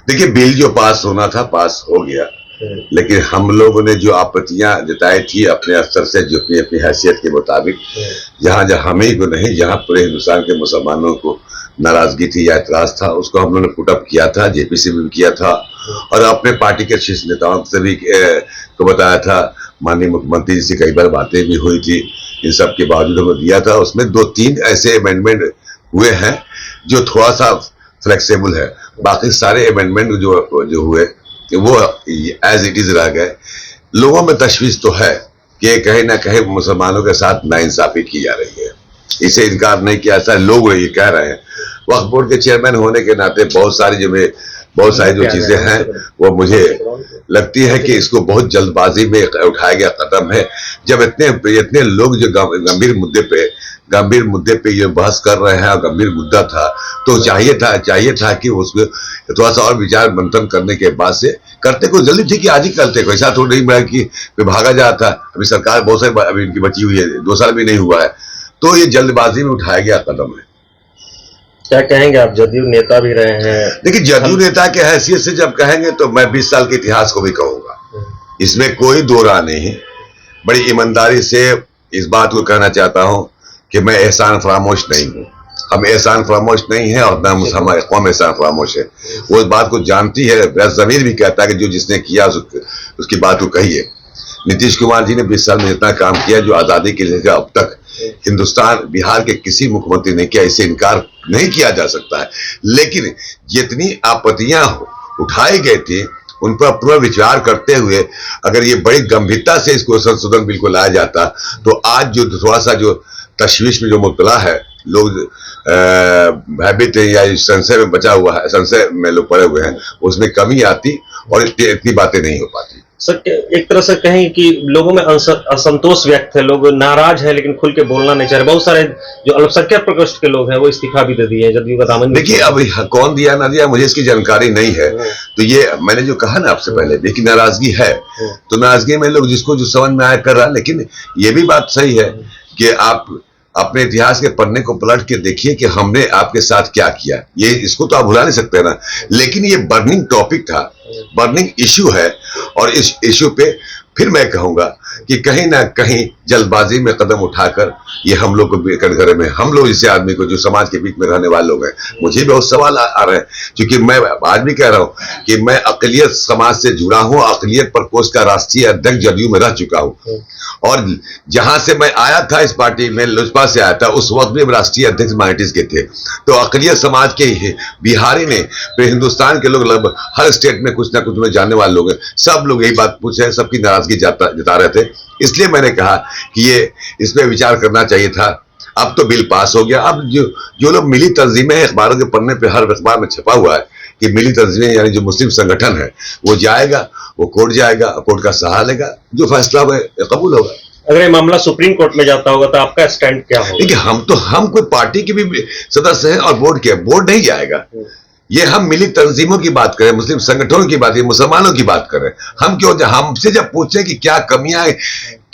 देखिए, बिल जो पास होना था पास हो गया, लेकिन हम लोगों ने जो आपत्तियां जताई थी अपने स्तर से, जो अपनी अपनी हैसियत के मुताबिक, जहां जहां हम ही को नहीं, जहां पूरे हिंदुस्तान के मुसलमानों को नाराजगी थी या एतराज था, उसको हम लोगों ने पुटअप किया था, जेपीसी में भी किया था और अपने पार्टी के शीर्ष नेताओं से भी को बताया था। माननीय मुख्यमंत्री जी से कई बार बातें भी हुई थी, इन सब के बावजूद हमें दिया था। उसमें 2-3 ऐसे अमेंडमेंट हुए हैं जो थोड़ा सा फ्लेक्सिबल है, बाकी सारे अमेंडमेंट जो हुए वो एज इट इज रह गए। लोगों में तशवीश तो है कि कहीं ना कहीं मुसलमानों के साथ नाइंसाफी की जा रही है, इसे इनकार नहीं किया जाता। लोग ये कह रहे हैं। वक्फ बोर्ड के चेयरमैन होने के नाते बहुत सारी जो चीजें हैं वो मुझे लगती है कि इसको बहुत जल्दबाजी में उठाया गया कदम है। जब इतने लोग जो गंभीर मुद्दे पे ये बहस कर रहे हैं और गंभीर मुद्दा था, तो चाहिए था कि उसको थोड़ा सा और विचार मंथन करने के बाद से करते। कोई जल्दी थी कि आज ही करते, कोई ऐसा थोड़ा नहीं बना कि भागा जा था। अभी सरकार बहुत सारी अभी इनकी बची हुई है, 2 साल भी नहीं हुआ है, तो ये जल्दबाजी में उठाया गया कदम है। क्या कहेंगे आप, जदयू नेता भी रहे हैं? देखिए, जदयू नेता के हैसियत से जब कहेंगे तो मैं 20 साल के इतिहास को भी कहूंगा, इसमें कोई दो राय नहीं। बड़ी ईमानदारी से इस बात को कहना चाहता हूं कि मैं एहसान फरामोश नहीं हूं। हम एहसान फरामोश नहीं है और न हमारी कौम एहसान फरामोश है। वो इस बात को जानती है। मेरा ज़मीर भी कहता है कि जो जिसने किया उसकी बात को कहिए। नीतीश कुमार जी ने 20 साल में जितना काम किया, जो आज़ादी के लिए अब तक हिंदुस्तान बिहार के किसी मुख्यमंत्री ने किया, इसे इनकार नहीं किया जा सकता है। लेकिन जितनी आपत्तियां उठाई गई थी उन पर पूरा विचार करते हुए अगर ये बड़ी गंभीरता से इसको संशोधन बिल को लाया जाता, तो आज जो थोड़ा सा जो तशवीश में जो मुब्तला है, लोग भयभीत है या संशय में बचा हुआ है, संशय में लोग पड़े हुए हैं, उसमें कमी आती और इतनी बातें नहीं हो पाती। सर, एक तरह से कहें कि लोगों में असंतोष व्यक्त है, लोग नाराज है लेकिन खुल के बोलना नहीं चाह रहे। बहुत सारे जो अल्पसंख्यक प्रकोष्ठ के लोग हैं वो इस्तीफा भी दे दिए हैं, जदयू का दामन। देखिए, अब कौन दिया ना दिया मुझे इसकी जानकारी नहीं है। तो ये मैंने जो कहा ना आपसे पहले, देखिए नाराजगी है, तो नाराजगी में लोग जिसको जो समझ में आया कर रहा। लेकिन ये भी बात सही है कि आप अपने इतिहास के पन्ने को पलट के देखिए कि हमने आपके साथ क्या किया। ये इसको तो आप भुला नहीं सकते ना। लेकिन ये बर्निंग टॉपिक था, बर्निंग इश्यू है, और इस इश्यू पे फिर मैं कहूंगा कि कहीं ना कहीं जल्दबाजी में कदम उठाकर ये हम लोग को कटघरे में, हम लोग जैसे आदमी को जो समाज के बीच में रहने वाले लोग हैं, मुझे बहुत सवाल आ रहे हैं। क्योंकि मैं आज भी कह रहा हूं कि मैं अक़लियत समाज से जुड़ा हूं, अक़लियत प्रकोष्ठ का राष्ट्रीय अध्यक्ष जदयू में रह चुका हूं। और जहां से मैं आया था इस पार्टी में, लोजपा से आया था, उस वक्त भी राष्ट्रीय अध्यक्ष माइनॉरिटीज के थे। तो अक़लियत समाज के बिहारी ने, हिंदुस्तान के लोग लगभग हर स्टेट में कुछ ना कुछ में जानने वाले लोग हैं, सब लोग यही बात पूछे, सबकी नाराजगी जता रहे थे। इसलिए मैंने कहा कि ये इस पे विचार करना चाहिए था। अब तो बिल पास हो गया। अब जो लोग मिली तंजीमें हैं, अखबारों के पन्ने पे हर अखबार में छपा हुआ है कि मिली तंजीमें यानी जो मुस्लिम संगठन है वो जाएगा, वो कोर्ट जाएगा, कोर्ट का सहारा लेगा, जो फैसला कबूल होगा। अगर ये मामला सुप्रीम कोर्ट में जाता होगा तो आपका स्टैंड क्या होगा? देखिए, हम कोई पार्टी के भी सदस्य हैं और बोर्ड नहीं जाएगा। ये हम मिली तंजीमों की बात करें, मुस्लिम संगठनों की बात, मुसलमानों की बात करें। हम क्यों, हमसे जब पूछे कि क्या कमियां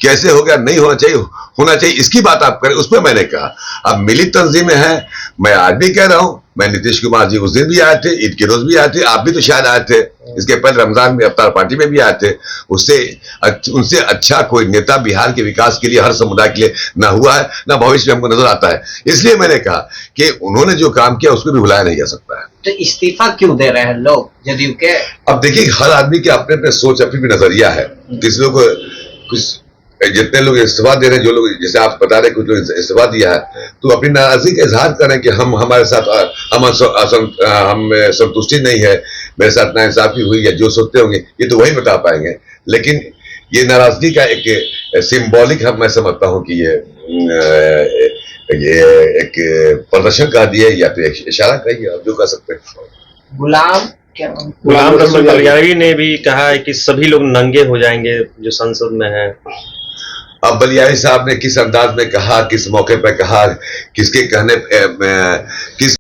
कैसे हो गया, नहीं होना चाहिए इसकी बात आप करें, उसमें मैंने कहा अब मिली तंजीमें हैं। मैं आज भी कह रहा हूं, मैं नीतीश कुमार जी उस दिन भी आए थे, ईद के रोज भी आए थे, आप भी तो शायद आए थे, इसके पहले रमजान में अफ्तार पार्टी में भी आए थे। उनसे अच्छा कोई नेता बिहार के विकास के लिए, हर समुदाय के लिए ना हुआ है, ना भविष्य में हमको नजर आता है। इसलिए मैंने कहा कि उन्होंने जो काम किया उसको भी भुलाया नहीं जा सकता है। तो इस्तीफा क्यों दे रहे हैं लोग जदयू के? अब देखिए, हर आदमी के अपने अपने सोच, अपनी भी नजरिया है। किसी लोग कुछ, जितने लोग इस्तीफा दे रहे हैं, जो लोग जैसे आप बता रहे कुछ लोग इस्तीफा दिया है, तो अपनी नाराजगी का इजहार करें कि हमारे साथ हम संतुष्टि नहीं है, मेरे साथ नाइंसाफी हुई है, जो सोचते होंगे ये तो वही बता पाएंगे। लेकिन ये नाराजगी का एक सिंबॉलिक मैं समझता हूँ कि ये एक प्रदर्शन कह दिए या तो एक इशारा कहिए, आप जो कह सकते हैं। गुलाम रसूल बलियावी ने भी कहा है कि सभी लोग नंगे हो जाएंगे जो संसद में है। अब बलियावी साहब ने किस अंदाज में कहा, किस मौके पर कहा, किसके कहने किस